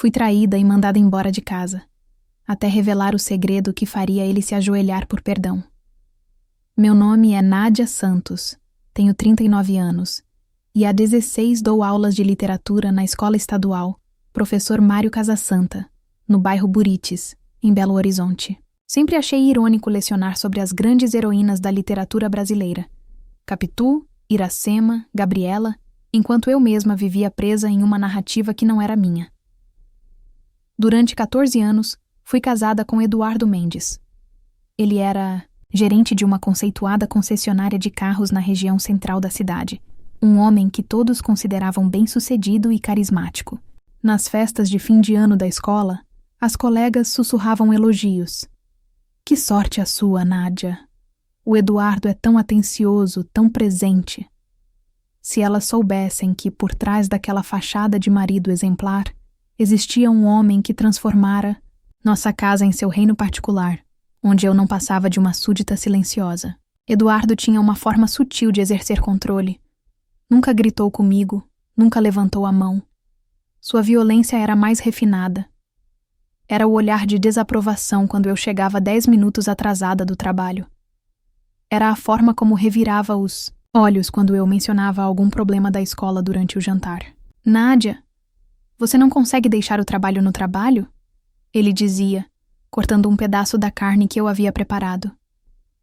Fui traída e mandada embora de casa, até revelar o segredo que faria ele se ajoelhar por perdão. Meu nome é Nádia Santos, tenho 39 anos, e há 16 dou aulas de literatura na Escola Estadual Professor Mário Casasanta, no bairro Buritis, em Belo Horizonte. Sempre achei irônico lecionar sobre as grandes heroínas da literatura brasileira, Capitu, Iracema, Gabriela, enquanto eu mesma vivia presa em uma narrativa que não era minha. Durante 14 anos, fui casada com Eduardo Mendes. Ele era gerente de uma conceituada concessionária de carros na região central da cidade, um homem que todos consideravam bem-sucedido e carismático. Nas festas de fim de ano da escola, as colegas sussurravam elogios. Que sorte a sua, Nádia! O Eduardo é tão atencioso, tão presente. Se elas soubessem que, por trás daquela fachada de marido exemplar, existia um homem que transformara nossa casa em seu reino particular, onde eu não passava de uma súdita silenciosa. Eduardo tinha uma forma sutil de exercer controle. Nunca gritou comigo, nunca levantou a mão. Sua violência era mais refinada. Era o olhar de desaprovação quando eu chegava 10 minutos atrasada do trabalho. Era a forma como revirava os olhos quando eu mencionava algum problema da escola durante o jantar. Nádia, você não consegue deixar o trabalho no trabalho? Ele dizia, cortando um pedaço da carne que eu havia preparado.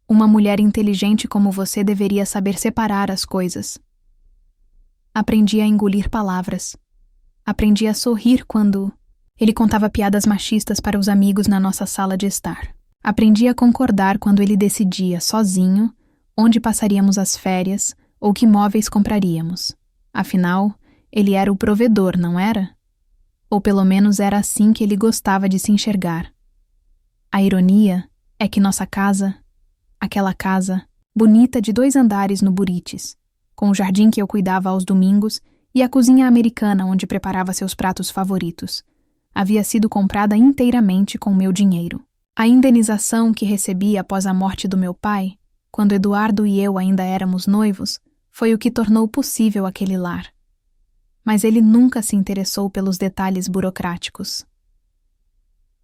Uma mulher inteligente como você deveria saber separar as coisas. Aprendi a engolir palavras. Aprendi a sorrir quando ele contava piadas machistas para os amigos na nossa sala de estar. Aprendi a concordar quando ele decidia, sozinho, onde passaríamos as férias ou que móveis compraríamos. Afinal, ele era o provedor, não era? Ou pelo menos era assim que ele gostava de se enxergar. A ironia é que nossa casa, aquela casa, bonita de 2 andares no Buritis, com o jardim que eu cuidava aos domingos e a cozinha americana onde preparava seus pratos favoritos, havia sido comprada inteiramente com meu dinheiro. A indenização que recebi após a morte do meu pai, quando Eduardo e eu ainda éramos noivos, foi o que tornou possível aquele lar. Mas ele nunca se interessou pelos detalhes burocráticos.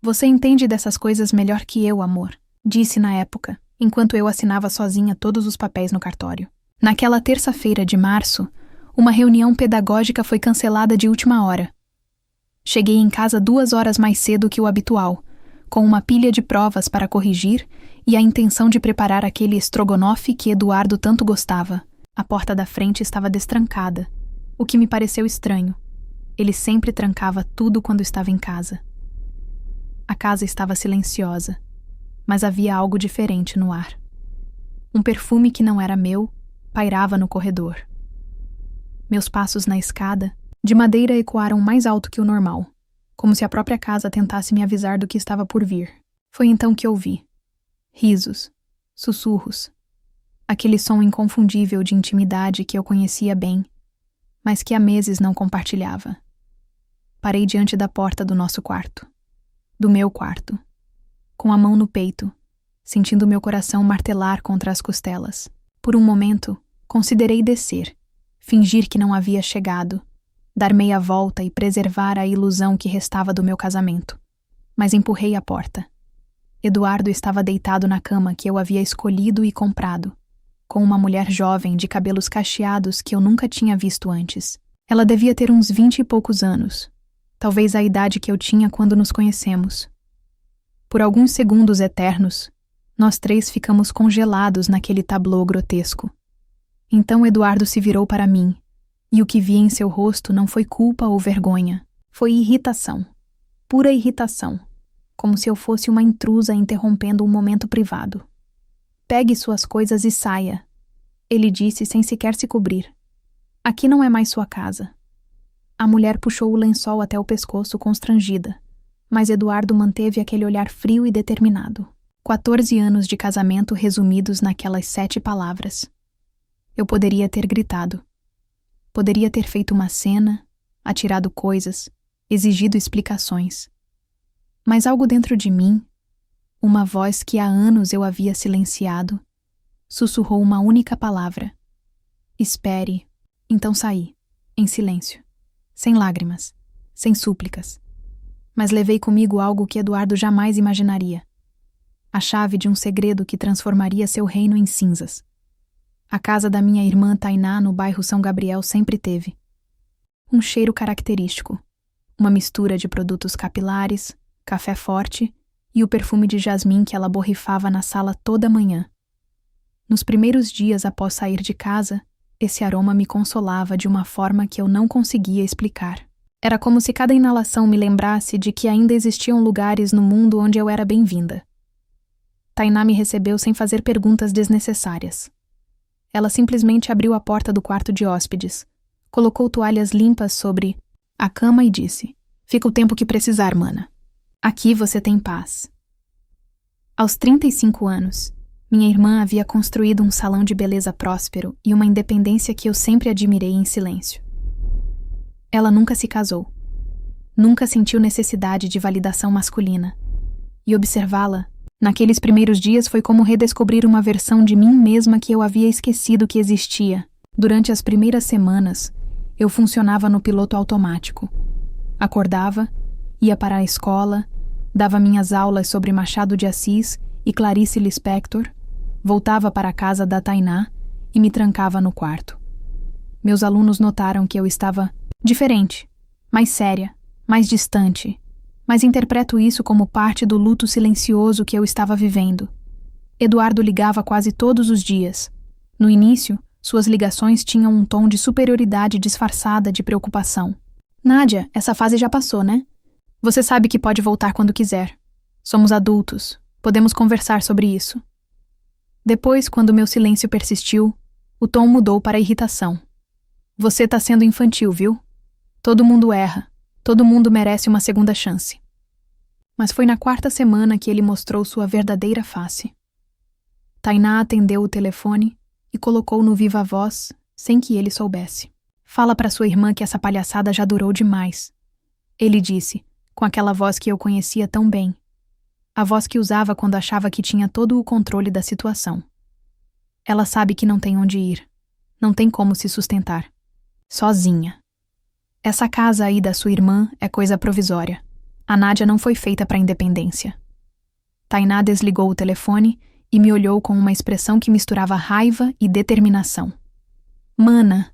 Você entende dessas coisas melhor que eu, amor, disse na época, enquanto eu assinava sozinha todos os papéis no cartório. Naquela terça-feira de março, uma reunião pedagógica foi cancelada de última hora. Cheguei em casa 2 horas mais cedo que o habitual, com uma pilha de provas para corrigir e a intenção de preparar aquele estrogonofe que Eduardo tanto gostava. A porta da frente estava destrancada, o que me pareceu estranho. Ele sempre trancava tudo quando estava em casa. A casa estava silenciosa, mas havia algo diferente no ar. Um perfume que não era meu pairava no corredor. Meus passos na escada, de madeira, ecoaram mais alto que o normal, como se a própria casa tentasse me avisar do que estava por vir. Foi então que ouvi. Risos, sussurros. Aquele som inconfundível de intimidade que eu conhecia bem, mas que há meses não compartilhava. Parei diante da porta do nosso quarto. Do meu quarto. Com a mão no peito, sentindo meu coração martelar contra as costelas. Por um momento, considerei descer, fingir que não havia chegado, dar meia volta e preservar a ilusão que restava do meu casamento. Mas empurrei a porta. Eduardo estava deitado na cama que eu havia escolhido e comprado, com uma mulher jovem de cabelos cacheados que eu nunca tinha visto antes. Ela devia ter uns 20 e poucos anos, talvez a idade que eu tinha quando nos conhecemos. Por alguns segundos eternos, nós 3 ficamos congelados naquele tablô grotesco. Então Eduardo se virou para mim, e o que vi em seu rosto não foi culpa ou vergonha, foi irritação, pura irritação, como se eu fosse uma intrusa interrompendo um momento privado. Pegue suas coisas e saia, ele disse sem sequer se cobrir. Aqui não é mais sua casa. A mulher puxou o lençol até o pescoço constrangida, mas Eduardo manteve aquele olhar frio e determinado. 14 anos de casamento resumidos naquelas 7 palavras. Eu poderia ter gritado. Poderia ter feito uma cena, atirado coisas, exigido explicações. Mas algo dentro de mim, uma voz que há anos eu havia silenciado, sussurrou uma única palavra. Espere. Então saí, em silêncio, sem lágrimas, sem súplicas. Mas levei comigo algo que Eduardo jamais imaginaria. A chave de um segredo que transformaria seu reino em cinzas. A casa da minha irmã Tainá, no bairro São Gabriel, sempre teve um cheiro característico, uma mistura de produtos capilares, café forte e o perfume de jasmim que ela borrifava na sala toda manhã. Nos primeiros dias após sair de casa, esse aroma me consolava de uma forma que eu não conseguia explicar. Era como se cada inalação me lembrasse de que ainda existiam lugares no mundo onde eu era bem-vinda. Tainá me recebeu sem fazer perguntas desnecessárias. Ela simplesmente abriu a porta do quarto de hóspedes, colocou toalhas limpas sobre a cama e disse: "Fica o tempo que precisar, mana. Aqui você tem paz." Aos 35 anos, minha irmã havia construído um salão de beleza próspero e uma independência que eu sempre admirei em silêncio. Ela nunca se casou. Nunca sentiu necessidade de validação masculina. E observá-la, naqueles primeiros dias, foi como redescobrir uma versão de mim mesma que eu havia esquecido que existia. Durante as primeiras semanas, eu funcionava no piloto automático. Acordava, ia para a escola, dava minhas aulas sobre Machado de Assis e Clarice Lispector, voltava para a casa da Tainá e me trancava no quarto. Meus alunos notaram que eu estava diferente, mais séria, mais distante, mas interpreto isso como parte do luto silencioso que eu estava vivendo. Eduardo ligava quase todos os dias. No início, suas ligações tinham um tom de superioridade disfarçada de preocupação. "Nádia, essa fase já passou, né? Você sabe que pode voltar quando quiser. Somos adultos, podemos conversar sobre isso." Depois, quando meu silêncio persistiu, o tom mudou para irritação. "Você tá sendo infantil, viu? Todo mundo erra. Todo mundo merece uma segunda chance." Mas foi na quarta semana que ele mostrou sua verdadeira face. Tainá atendeu o telefone e colocou no viva voz, sem que ele soubesse: "Fala para sua irmã que essa palhaçada já durou demais." Ele disse, com aquela voz que eu conhecia tão bem. A voz que usava quando achava que tinha todo o controle da situação. "Ela sabe que não tem onde ir. Não tem como se sustentar. Sozinha. Essa casa aí da sua irmã é coisa provisória. A Nádia não foi feita para independência." Tainá desligou o telefone e me olhou com uma expressão que misturava raiva e determinação. "Mana",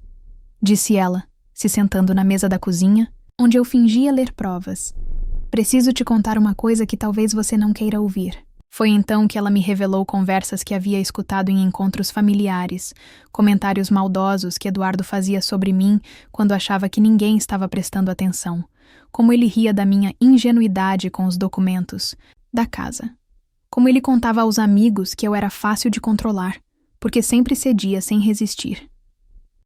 disse ela, se sentando na mesa da cozinha, onde eu fingia ler provas. "Preciso te contar uma coisa que talvez você não queira ouvir." Foi então que ela me revelou conversas que havia escutado em encontros familiares, comentários maldosos que Eduardo fazia sobre mim quando achava que ninguém estava prestando atenção, como ele ria da minha ingenuidade com os documentos da casa, como ele contava aos amigos que eu era fácil de controlar, porque sempre cedia sem resistir.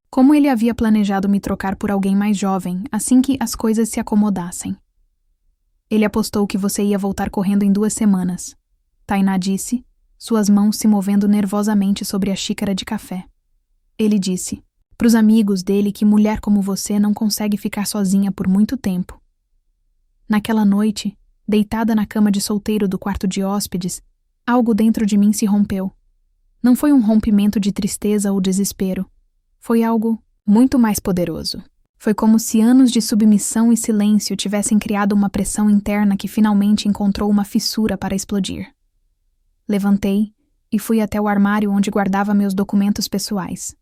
Como ele havia planejado me trocar por alguém mais jovem assim que as coisas se acomodassem. "Ele apostou que você ia voltar correndo em 2 semanas. Tainá disse, suas mãos se movendo nervosamente sobre a xícara de café. Ele disse, pros amigos dele, que mulher como você não consegue ficar sozinha por muito tempo. Naquela noite, deitada na cama de solteiro do quarto de hóspedes, algo dentro de mim se rompeu. Não foi um rompimento de tristeza ou desespero. Foi algo muito mais poderoso. Foi como se anos de submissão e silêncio tivessem criado uma pressão interna que finalmente encontrou uma fissura para explodir. Levantei e fui até o armário onde guardava meus documentos pessoais.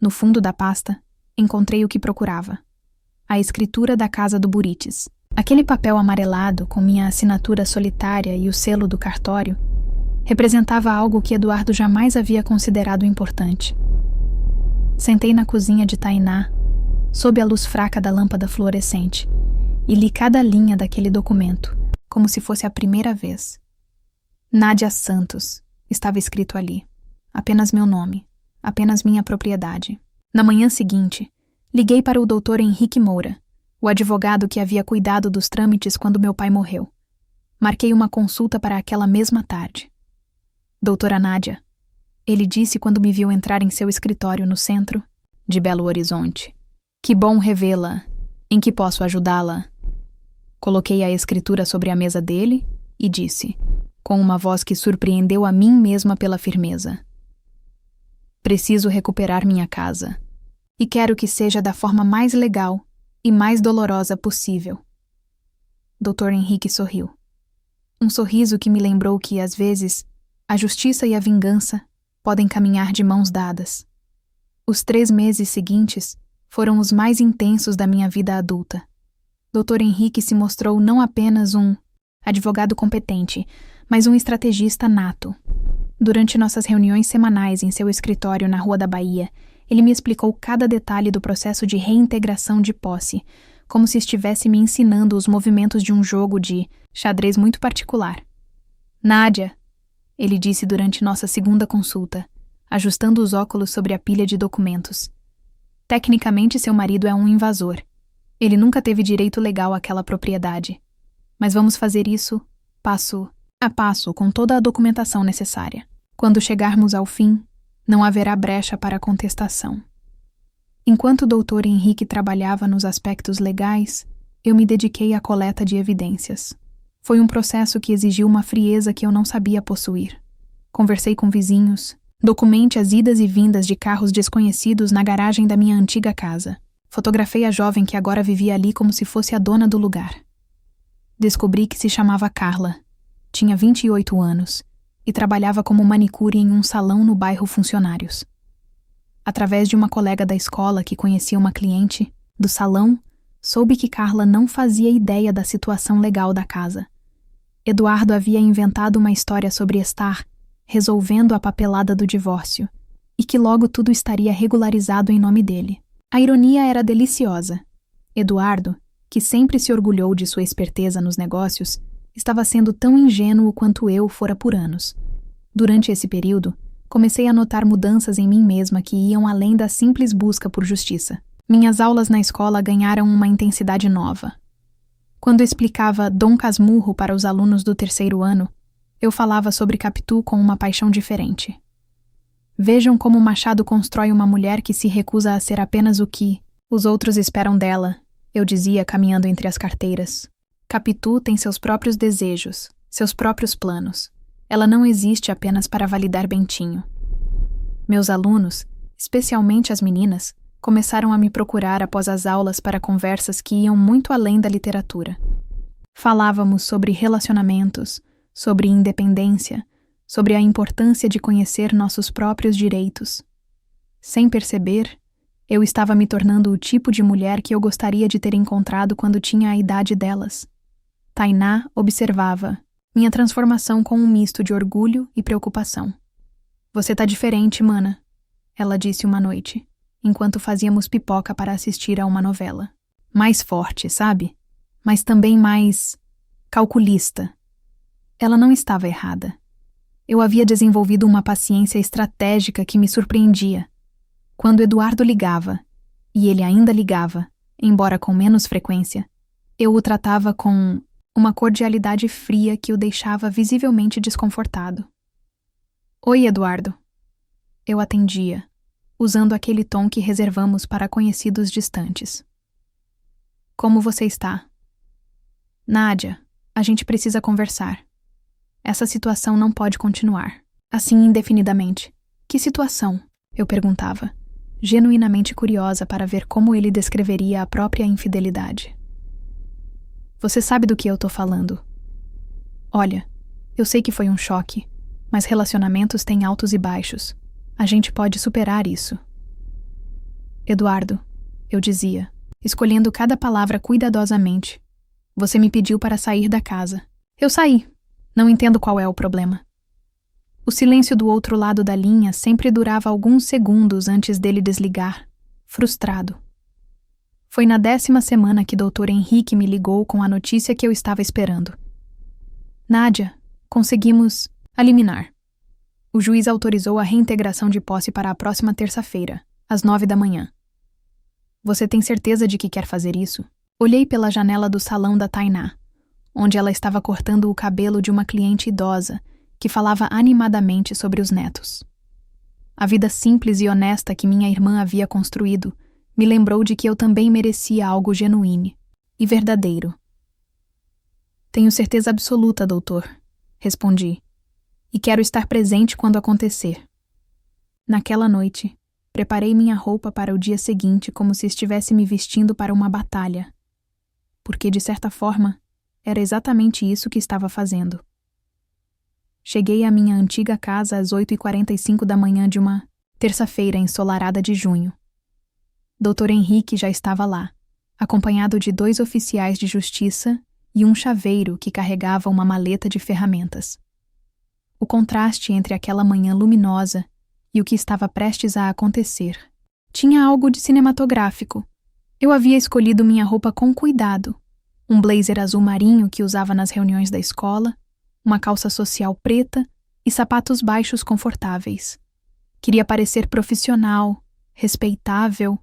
No fundo da pasta, encontrei o que procurava. A escritura da casa do Burites. Aquele papel amarelado com minha assinatura solitária e o selo do cartório representava algo que Eduardo jamais havia considerado importante. Sentei na cozinha de Tainá, sob a luz fraca da lâmpada fluorescente, e li cada linha daquele documento, como se fosse a primeira vez. Nádia Santos, estava escrito ali. Apenas meu nome, apenas minha propriedade. Na manhã seguinte, liguei para o Dr. Henrique Moura, o advogado que havia cuidado dos trâmites quando meu pai morreu. Marquei uma consulta para aquela mesma tarde. Doutora Nádia, ele disse quando me viu entrar em seu escritório no centro de Belo Horizonte. Que bom revê-la. Em que posso ajudá-la? Coloquei a escritura sobre a mesa dele e disse, com uma voz que surpreendeu a mim mesma pela firmeza. Preciso recuperar minha casa. E quero que seja da forma mais legal e mais dolorosa possível. Dr. Henrique sorriu. Um sorriso que me lembrou que, às vezes, a justiça e a vingança podem caminhar de mãos dadas. Os 3 meses seguintes foram os mais intensos da minha vida adulta. Dr. Henrique se mostrou não apenas um advogado competente, mas um estrategista nato. Durante nossas reuniões semanais em seu escritório na Rua da Bahia, ele me explicou cada detalhe do processo de reintegração de posse, como se estivesse me ensinando os movimentos de um jogo de xadrez muito particular. Nádia, ele disse durante nossa segunda consulta, ajustando os óculos sobre a pilha de documentos. Tecnicamente, seu marido é um invasor. Ele nunca teve direito legal àquela propriedade. Mas vamos fazer isso passo a passo, com toda a documentação necessária. Quando chegarmos ao fim, não haverá brecha para contestação. Enquanto o Dr. Henrique trabalhava nos aspectos legais, eu me dediquei à coleta de evidências. Foi um processo que exigiu uma frieza que eu não sabia possuir. Conversei com vizinhos, documente as idas e vindas de carros desconhecidos na garagem da minha antiga casa. Fotografei a jovem que agora vivia ali como se fosse a dona do lugar. Descobri que se chamava Carla, tinha 28 anos e trabalhava como manicure em um salão no bairro Funcionários. Através de uma colega da escola que conhecia uma cliente do salão, soube que Carla não fazia ideia da situação legal da casa. Eduardo havia inventado uma história sobre estar resolvendo a papelada do divórcio e que logo tudo estaria regularizado em nome dele. A ironia era deliciosa. Eduardo, que sempre se orgulhou de sua esperteza nos negócios, estava sendo tão ingênuo quanto eu fora por anos. Durante esse período, comecei a notar mudanças em mim mesma que iam além da simples busca por justiça. Minhas aulas na escola ganharam uma intensidade nova. Quando explicava Dom Casmurro para os alunos do 3º ano, eu falava sobre Capitu com uma paixão diferente. Vejam como Machado constrói uma mulher que se recusa a ser apenas o que os outros esperam dela, eu dizia caminhando entre as carteiras. Capitu tem seus próprios desejos, seus próprios planos. Ela não existe apenas para validar Bentinho. Meus alunos, especialmente as meninas, começaram a me procurar após as aulas para conversas que iam muito além da literatura. Falávamos sobre relacionamentos, sobre independência, sobre a importância de conhecer nossos próprios direitos. Sem perceber, eu estava me tornando o tipo de mulher que eu gostaria de ter encontrado quando tinha a idade delas. Tainá observava minha transformação com um misto de orgulho e preocupação. Você tá diferente, mana, ela disse uma noite, enquanto fazíamos pipoca para assistir a uma novela. Mais forte, sabe? Mas também mais calculista. Ela não estava errada. Eu havia desenvolvido uma paciência estratégica que me surpreendia. Quando Eduardo ligava, e ele ainda ligava, embora com menos frequência, eu o tratava com uma cordialidade fria que o deixava visivelmente desconfortado. Oi, Eduardo. Eu atendia, usando aquele tom que reservamos para conhecidos distantes. Como você está? Nádia, a gente precisa conversar. Essa situação não pode continuar, assim indefinidamente. Que situação? Eu perguntava, genuinamente curiosa para ver como ele descreveria a própria infidelidade. Você sabe do que eu tô falando. Olha, eu sei que foi um choque, mas relacionamentos têm altos e baixos. A gente pode superar isso. Eduardo, eu dizia, escolhendo cada palavra cuidadosamente. Você me pediu para sair da casa. Eu saí. Não entendo qual é o problema. O silêncio do outro lado da linha sempre durava alguns segundos antes dele desligar, frustrado. Foi na 10ª semana que Dr. Henrique me ligou com a notícia que eu estava esperando. Nádia, conseguimos a liminar. O juiz autorizou a reintegração de posse para a próxima terça-feira, às 9 da manhã. Você tem certeza de que quer fazer isso? Olhei pela janela do salão da Tainá, onde ela estava cortando o cabelo de uma cliente idosa que falava animadamente sobre os netos. A vida simples e honesta que minha irmã havia construído me lembrou de que eu também merecia algo genuíno e verdadeiro. Tenho certeza absoluta, doutor, respondi, e quero estar presente quando acontecer. Naquela noite, preparei minha roupa para o dia seguinte como se estivesse me vestindo para uma batalha, porque, de certa forma, Era exatamente isso que estava fazendo. Cheguei à minha antiga casa às 8h45 da manhã de uma terça-feira ensolarada de junho. Dr. Henrique já estava lá, acompanhado de 2 oficiais de justiça e um chaveiro que carregava uma maleta de ferramentas. O contraste entre aquela manhã luminosa e o que estava prestes a acontecer tinha algo de cinematográfico. Eu havia escolhido minha roupa com cuidado, um blazer azul marinho que usava nas reuniões da escola, uma calça social preta e sapatos baixos confortáveis. Queria parecer profissional, respeitável,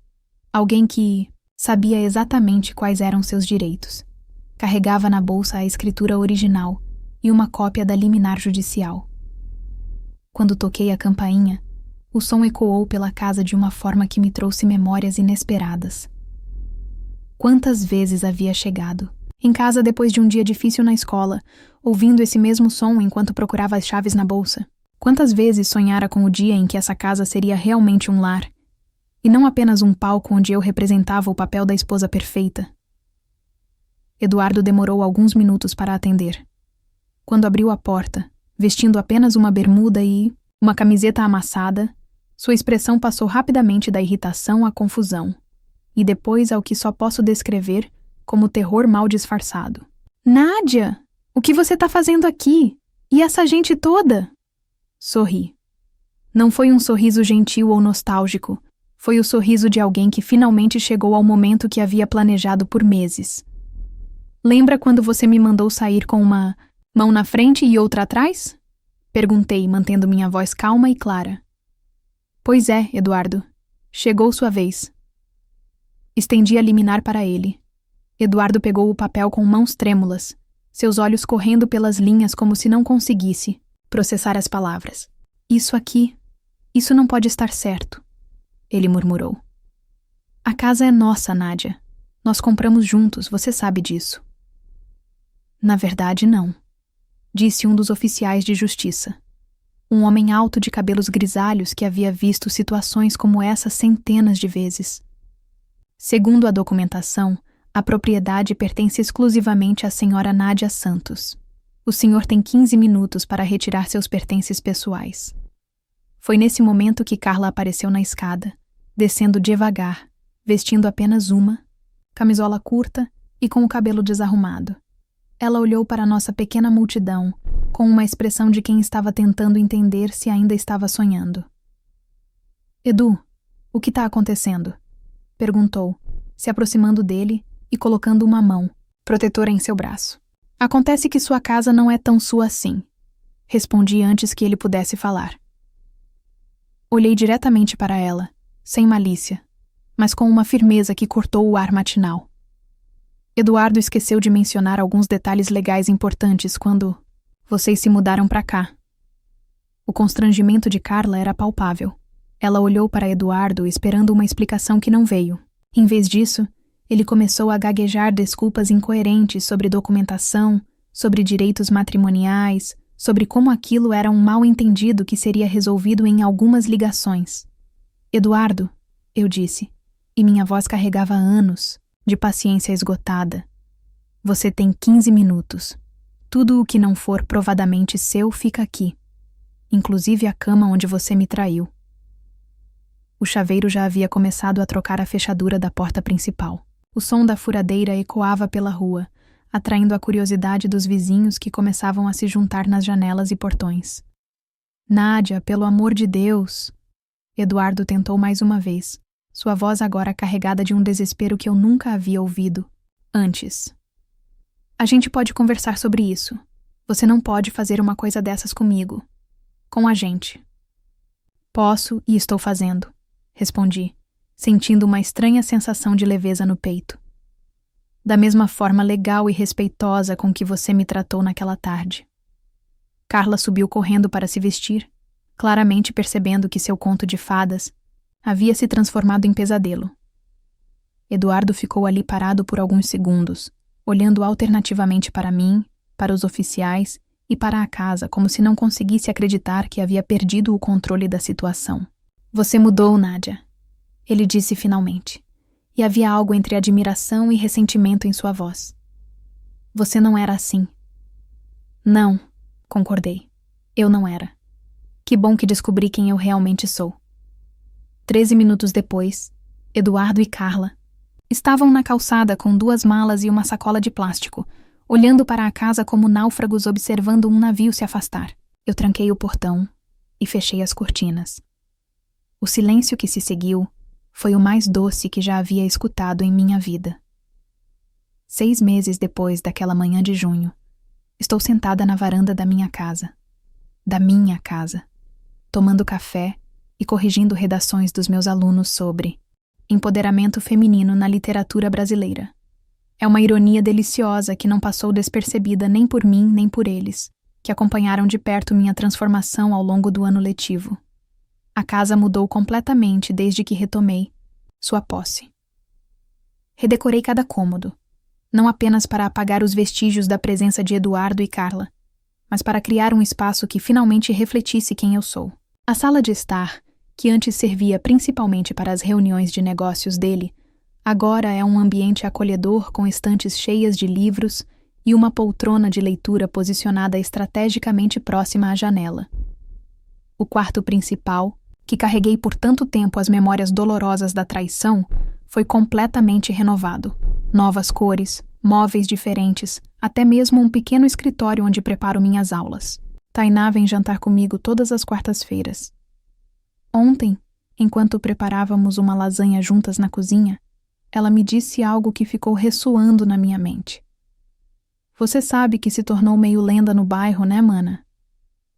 alguém que sabia exatamente quais eram seus direitos. Carregava na bolsa a escritura original e uma cópia da liminar judicial. Quando toquei a campainha, o som ecoou pela casa de uma forma que me trouxe memórias inesperadas. Quantas vezes havia chegado, em casa depois de um dia difícil na escola, ouvindo esse mesmo som enquanto procurava as chaves na bolsa? Quantas vezes sonhara com o dia em que essa casa seria realmente um lar, e não apenas um palco onde eu representava o papel da esposa perfeita? Eduardo demorou alguns minutos para atender. Quando abriu a porta, vestindo apenas uma bermuda e uma camiseta amassada, sua expressão passou rapidamente da irritação à confusão, e depois ao que só posso descrever como terror mal disfarçado. "Nádia, o que você está fazendo aqui? E essa gente toda?" Sorri. Não foi um sorriso gentil ou nostálgico, foi o sorriso de alguém que finalmente chegou ao momento que havia planejado por meses. "Lembra quando você me mandou sair com uma mão na frente e outra atrás?" Perguntei, mantendo minha voz calma e clara. "Pois é, Eduardo. Chegou sua vez." Estendi a liminar para ele. Eduardo pegou o papel com mãos trêmulas, seus olhos correndo pelas linhas como se não conseguisse processar as palavras. Isso não pode estar certo," ele murmurou. "A casa é nossa, Nádia. Nós compramos juntos, você sabe disso." "Na verdade, não," disse um dos oficiais de justiça. Um homem alto de cabelos grisalhos que havia visto situações como essa centenas de vezes. "Segundo a documentação, a propriedade pertence exclusivamente à senhora Nádia Santos. O senhor tem 15 minutos para retirar seus pertences pessoais." Foi nesse momento que Carla apareceu na escada, descendo devagar, vestindo apenas uma camisola curta e com o cabelo desarrumado. Ela olhou para a nossa pequena multidão, com uma expressão de quem estava tentando entender se ainda estava sonhando. "Edu, o que está acontecendo?" perguntou, se aproximando dele e colocando uma mão protetora em seu braço. "Acontece que sua casa não é tão sua assim," respondi antes que ele pudesse falar. Olhei diretamente para ela, sem malícia, mas com uma firmeza que cortou o ar matinal. "Eduardo esqueceu de mencionar alguns detalhes legais importantes quando vocês se mudaram para cá." O constrangimento de Carla era palpável. Ela olhou para Eduardo esperando uma explicação que não veio. Em vez disso, ele começou a gaguejar desculpas incoerentes sobre documentação, sobre direitos matrimoniais, sobre como aquilo era um mal-entendido que seria resolvido em algumas ligações. "Eduardo," eu disse, e minha voz carregava anos de paciência esgotada. "Você tem 15 minutos. Tudo o que não for provadamente seu fica aqui, inclusive a cama onde você me traiu." O chaveiro já havia começado a trocar a fechadura da porta principal. O som da furadeira ecoava pela rua, atraindo a curiosidade dos vizinhos que começavam a se juntar nas janelas e portões. "Nádia, pelo amor de Deus!" Eduardo tentou mais uma vez, sua voz agora carregada de um desespero que eu nunca havia ouvido antes. "A gente pode conversar sobre isso. Você não pode fazer uma coisa dessas comigo. Com a gente." "Posso e estou fazendo," respondi, sentindo uma estranha sensação de leveza no peito. "Da mesma forma legal e respeitosa com que você me tratou naquela tarde." Carla subiu correndo para se vestir, claramente percebendo que seu conto de fadas havia se transformado em pesadelo. Eduardo ficou ali parado por alguns segundos, olhando alternativamente para mim, para os oficiais e para a casa, como se não conseguisse acreditar que havia perdido o controle da situação. "Você mudou, Nádia," ele disse finalmente, e havia algo entre admiração e ressentimento em sua voz. Você não era assim. Não, concordei. Eu não era. Que bom que descobri quem eu realmente sou. 13 minutos depois, Eduardo e Carla estavam na calçada com 2 malas e uma sacola de plástico, olhando para a casa como náufragos observando um navio se afastar. Eu tranquei o portão e fechei as cortinas. O silêncio que se seguiu foi o mais doce que já havia escutado em minha vida. 6 meses depois daquela manhã de junho, estou sentada na varanda da minha casa, tomando café e corrigindo redações dos meus alunos sobre empoderamento feminino na literatura brasileira. É uma ironia deliciosa que não passou despercebida nem por mim nem por eles, que acompanharam de perto minha transformação ao longo do ano letivo. A casa mudou completamente desde que retomei sua posse. Redecorei cada cômodo, não apenas para apagar os vestígios da presença de Eduardo e Carla, mas para criar um espaço que finalmente refletisse quem eu sou. A sala de estar, que antes servia principalmente para as reuniões de negócios dele, agora é um ambiente acolhedor com estantes cheias de livros e uma poltrona de leitura posicionada estrategicamente próxima à janela. O quarto principal, que carreguei por tanto tempo as memórias dolorosas da traição, foi completamente renovado. Novas cores, móveis diferentes, até mesmo um pequeno escritório onde preparo minhas aulas. Tainá vem jantar comigo todas as quartas-feiras. Ontem, enquanto preparávamos uma lasanha juntas na cozinha, ela me disse algo que ficou ressoando na minha mente. Você sabe que se tornou meio lenda no bairro, né, mana?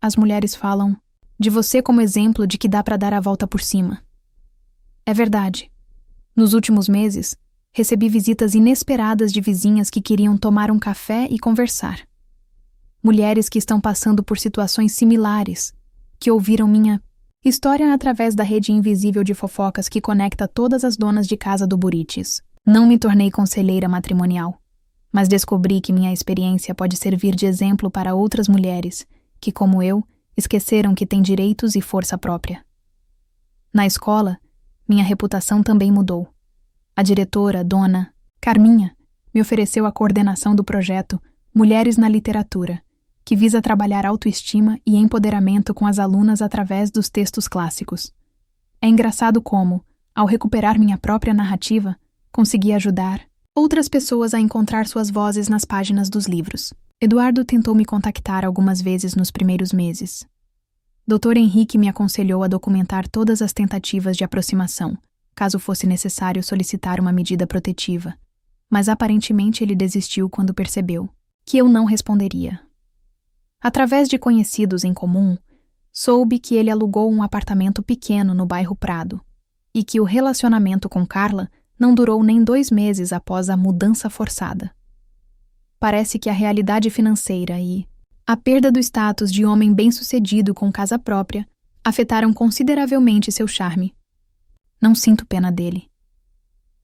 As mulheres falam de você como exemplo de que dá pra dar a volta por cima. É verdade. Nos últimos meses, recebi visitas inesperadas de vizinhas que queriam tomar um café e conversar. Mulheres que estão passando por situações similares, que ouviram minha história através da rede invisível de fofocas que conecta todas as donas de casa do Buritis. Não me tornei conselheira matrimonial, mas descobri que minha experiência pode servir de exemplo para outras mulheres que, como eu, esqueceram que têm direitos e força própria. Na escola, minha reputação também mudou. A diretora, dona Carminha, me ofereceu a coordenação do projeto Mulheres na Literatura, que visa trabalhar autoestima e empoderamento com as alunas através dos textos clássicos. É engraçado como, ao recuperar minha própria narrativa, consegui ajudar outras pessoas a encontrar suas vozes nas páginas dos livros. Eduardo tentou me contactar algumas vezes nos primeiros meses. Dr. Henrique me aconselhou a documentar todas as tentativas de aproximação, caso fosse necessário solicitar uma medida protetiva, mas aparentemente ele desistiu quando percebeu que eu não responderia. Através de conhecidos em comum, soube que ele alugou um apartamento pequeno no bairro Prado e que o relacionamento com Carla não durou nem 2 meses após a mudança forçada. Parece que a realidade financeira e a perda do status de homem bem-sucedido com casa própria afetaram consideravelmente seu charme. Não sinto pena dele.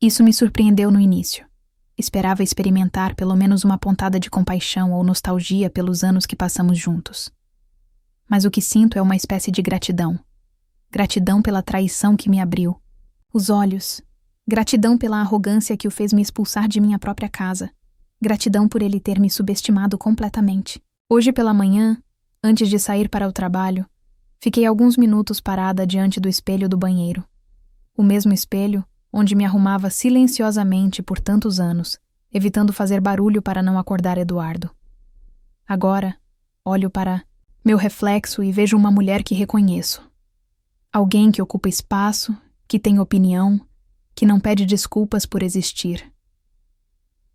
Isso me surpreendeu no início. Esperava experimentar pelo menos uma pontada de compaixão ou nostalgia pelos anos que passamos juntos. Mas o que sinto é uma espécie de gratidão. Gratidão pela traição que me abriu os olhos. Gratidão pela arrogância que o fez me expulsar de minha própria casa. Gratidão por ele ter me subestimado completamente. Hoje pela manhã, antes de sair para o trabalho, fiquei alguns minutos parada diante do espelho do banheiro. O mesmo espelho onde me arrumava silenciosamente por tantos anos, evitando fazer barulho para não acordar Eduardo. Agora, olho para meu reflexo e vejo uma mulher que reconheço. Alguém que ocupa espaço, que tem opinião, que não pede desculpas por existir.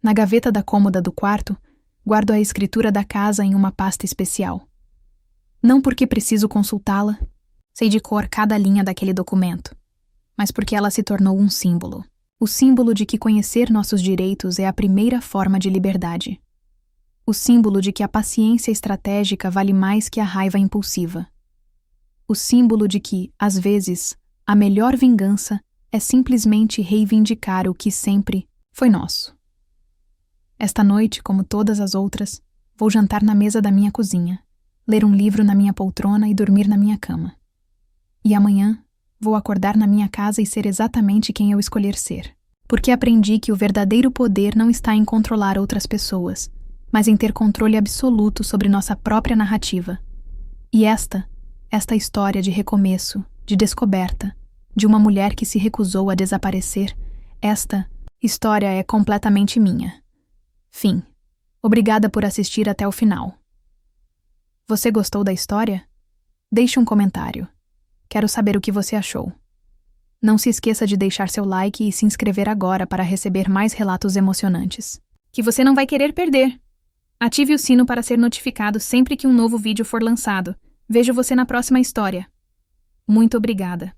Na gaveta da cômoda do quarto, guardo a escritura da casa em uma pasta especial. Não porque preciso consultá-la, sei de cor cada linha daquele documento, mas porque ela se tornou um símbolo. O símbolo de que conhecer nossos direitos é a primeira forma de liberdade. O símbolo de que a paciência estratégica vale mais que a raiva impulsiva. O símbolo de que, às vezes, a melhor vingança é simplesmente reivindicar o que sempre foi nosso. Esta noite, como todas as outras, vou jantar na mesa da minha cozinha, ler um livro na minha poltrona e dormir na minha cama. E amanhã, vou acordar na minha casa e ser exatamente quem eu escolher ser. Porque aprendi que o verdadeiro poder não está em controlar outras pessoas, mas em ter controle absoluto sobre nossa própria narrativa. E esta história de recomeço, de descoberta, de uma mulher que se recusou a desaparecer, esta história é completamente minha. Fim. Obrigada por assistir até o final. Você gostou da história? Deixe um comentário. Quero saber o que você achou. Não se esqueça de deixar seu like e se inscrever agora para receber mais relatos emocionantes, que você não vai querer perder. Ative o sino para ser notificado sempre que um novo vídeo for lançado. Vejo você na próxima história. Muito obrigada.